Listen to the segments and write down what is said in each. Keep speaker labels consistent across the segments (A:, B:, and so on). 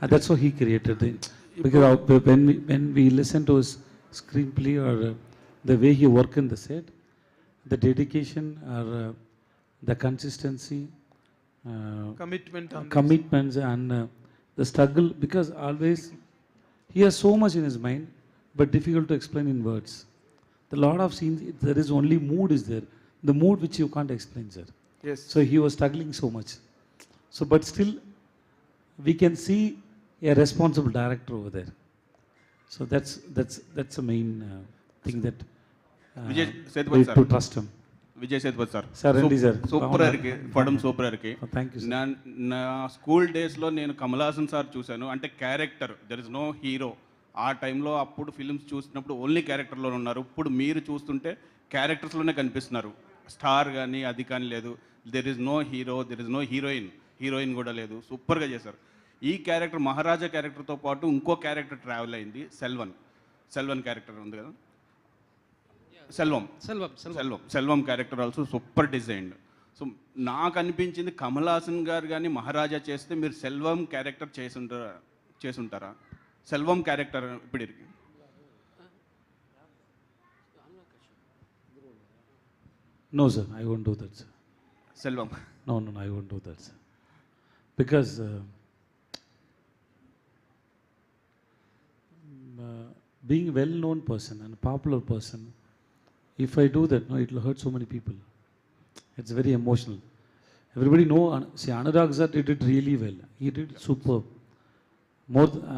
A: That's how he created it. Because when we listen to his screenplay or the way he work in the set, the dedication or the consistency, commitments and the struggle, because always he has so much in his mind, but difficult to explain in words. The lot of scenes, there is only mood is there. The mood which you can't explain, sir.
B: Yes.
A: So he was struggling so much. So, but still, we can see a responsible director over there. So that's the main thing that
C: Vijay Sethupathi
A: we
C: sir.
A: to trust him.
C: Vijay Sethupathi sir
A: Sir, ரெண்டு sir.
C: Super இருக்கு పడం super இருக்கு.
A: Thank you, sir.
C: నా school డేస్లో నేను Kamal Haasan sir చూశాను. అంటే character, there is no hero. ఆ టైంలో అప్పుడు ఫిల్మ్స్ చూసినప్పుడు ఓన్లీ క్యారెక్టర్లో ఉన్నారు. ఇప్పుడు మీరు చూస్తుంటే క్యారెక్టర్స్లోనే కనిపిస్తున్నారు. స్టార్ కానీ అది కానీ లేదు. There is no hero, there is no heroine కూడా లేదు. సూపర్గా చేశారు. ఈ క్యారెక్టర్ మహారాజా క్యారెక్టర్తో పాటు ఇంకో క్యారెక్టర్ ట్రావెల్ అయింది, సెల్వన్ క్యారెక్టర్ ఉంది కదా, Selvam character also super designed. So నాకు అనిపించింది కమల్ హాసన్ గారు కానీ మహారాజా చేస్తే మీరు సెల్వం క్యారెక్టర్ చేసుంటారా? సెల్వం క్యారెక్టర్ ఇప్పుడు ఇருக்கு.
A: No, sir, I won't do that, sir.
C: Selvam
A: No, I won't do that, sir. Because being a well-known person and a popular person, if I do that, no, it will hurt so many people. It's very emotional. Everybody know, see, Anurag sir did it really well. He did superb.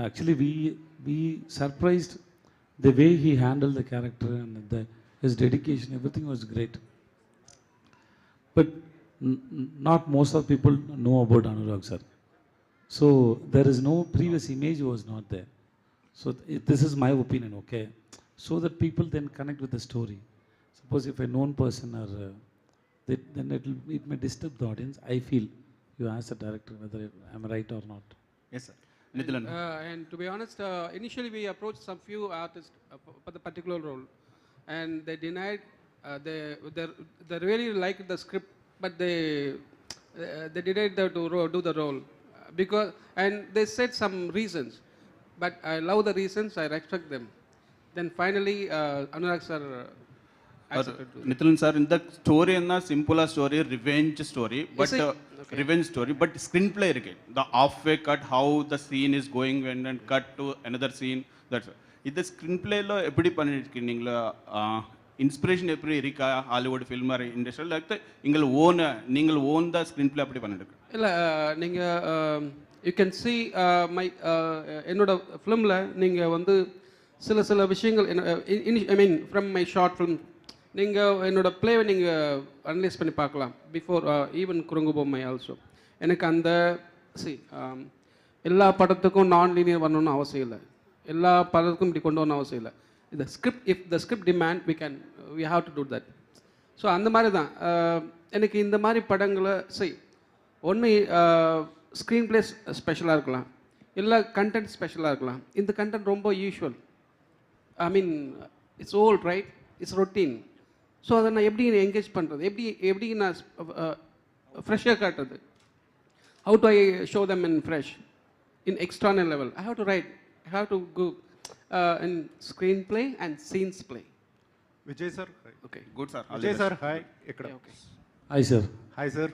A: Actually, we surprised the way he handled the character and his dedication. Everything was great. But not most of people know about Anurag sir. So there is no previous image was not there. So this is my opinion, okay? So that people then connect with the story. Suppose if a known person or then it may disturb the audience. I feel you ask the director whether I'm right or not.
C: Yes sir. నిధులను
B: And to be honest, initially we approached some few artists for the particular role, and they denied. They really liked the script, but they denied to do the role and they said some reasons. But I love the reasons. I respect them. Then finally, Anurag sir accepted to.
C: Nitin sir, ఇంత story అన్న simple story, revenge story, but revenge story, but screenplay இருக்கு. The halfway cut, how the scene is going and cut to another scene. That's இது screen பிளேல எப்படி பண்ணிருக்கீங்க? நீங்க inspiration எப்படி இருக்கா Hollywood film or industry, like நீங்கள் on the screenplay அப்படி பண்ணிருக்கு?
B: இல்லை, நீங்கள் யூ கேன் சி மை என்னோட ஃபிலிமில் நீங்கள் வந்து சில விஷயங்கள் I mean from my short film நீங்கள் என்னோட பிளேவை நீங்கள் அனலைஸ் பண்ணி பார்க்கலாம். பிஃபோர் ஈவன் குறுங்கு பொம்மை ஆல்சோ. எனக்கு அந்த எல்லா படத்துக்கும் நான் லீனியர் வரணும்னு அவசியம் இல்லை. எல்லா படத்துக்கும் இப்படி கொண்டு வரணும் அவசியம் இல்லை. இந்த script, if the script demand we have to do that. So அந்த மாதிரி தான் எனக்கு இந்த மாதிரி படங்களை ஒன்று ஸ்க்ரீன் பிளே ஸ்பெஷலாக இருக்கலாம், இல்லை கண்டென்ட் ஸ்பெஷலாக இருக்கலாம். இந்த கண்டென்ட் ரொம்ப usual, I mean it's old right, it's routine. So அதை நான் எப்படி என்கேஜ் பண்ணுறது, எப்படி நான் ஃப்ரெஷ்ஷாக காட்டுறது? How do I show them in fresh, in external level? I have to right, I have to go in screenplay and scenes play.
D: Vijay sir,
B: okay,
C: good sir.
D: Vijay sir hi. ఇక్కడ
A: Hi, sir.
D: Hi sir,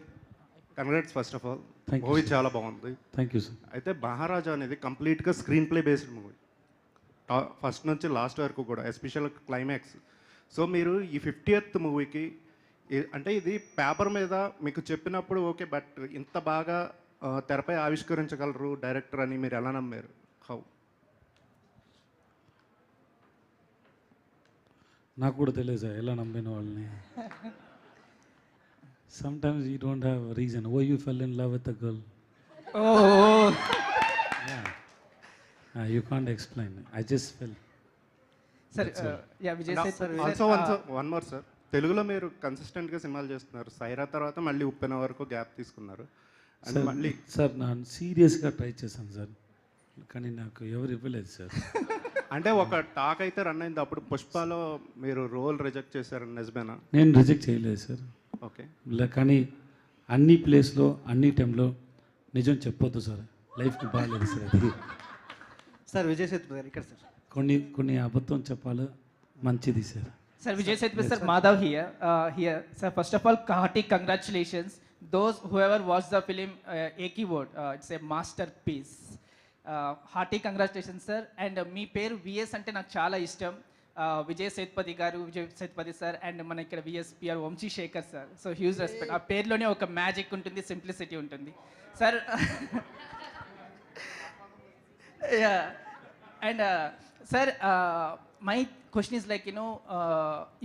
D: congrats first of all.
A: Thank you,
D: movie
A: sir.
D: చాలా బాగుంది.
A: Thank you, sir.
D: అయితే మహారాజా అనేది కంప్లీట్గా screen play based movie, first నుంచి last వరకు కూడా, special climax. So మీరు ఈ 50th మూవీకి అంటే ఇది పేపర్ మీద మీకు చెప్పినప్పుడు ఓకే, బట్ ఇంత బాగా తెరపై ఆవిష్కరించగలరు డైరెక్టర్ అని మీరు ఎలా నమ్మారు? హౌ?
A: నాకు కూడా తెలియదు సార్ ఎలా నమ్మిన వాళ్ళని. Sometimes you don't have a reason why you fell in love with a girl.
B: Oh.
A: Yeah. You can't explain. I just fell.
E: Sir, yeah, Vijay said, sir.
D: Also one more sir, తెలుగులో మీరు కన్సిస్టెంట్గా సినిమాలు చేస్తున్నారు. సైరా తర్వాత మళ్ళీ ఉప్పెన వరకు gap తీసుకున్నారు. And మళ్ళీ
A: సార్ నేను సీరియస్గా ట్రై చేశాను సార్, కానీ నాకు ఎవరు ఇవ్వలేదు సార్.
D: అంటే ఒక టాక్ అయితే రన్ అయింది, అప్పుడు పుష్పలో మీరు రోల్ రిజెక్ట్ చేశారు, నిజమేనా?
A: నేను రిజెక్ట్ చేయలేదు సార్.
D: ఓకే,
A: కానీ అన్ని ప్లేస్లో అన్ని టైంలో నిజం చెప్పొద్దు సార్. లైఫ్కి బాగాలేదు సార్ అది.
E: సార్ విజయ్ సేతుపతి గారు ఇక్కడ సార్.
A: కొన్ని అబద్ధం చెప్పాలి, మంచిది sir.
E: Sir, Vijay Sethupathi sir, Madhav here. Sir, first of all, hearty congratulations. Those whoever watched the film, A keyword, it's a masterpiece. Hearty congratulations, sir. And మీ పేరు విఎస్ అంటే నాకు చాలా ఇష్టం. విజయ్ సేతుపతి గారు, విజయ్ సేతుపతి సార్, అండ్ మన ఇక్కడ VSPR Vamshi Shekhar sir. So huge respect. ఆ పేరులోనే ఒక మ్యాజిక్ ఉంటుంది, సింప్లిసిటీ ఉంటుంది sir. And sir, my question is like,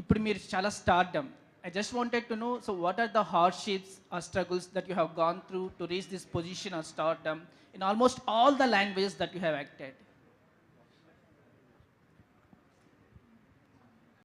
E: ఇప్పుడు మీరు చాలా stardom. I just wanted to know, so what are the hardships or struggles that you have gone through to reach this position of stardom in almost all the languages that you have acted?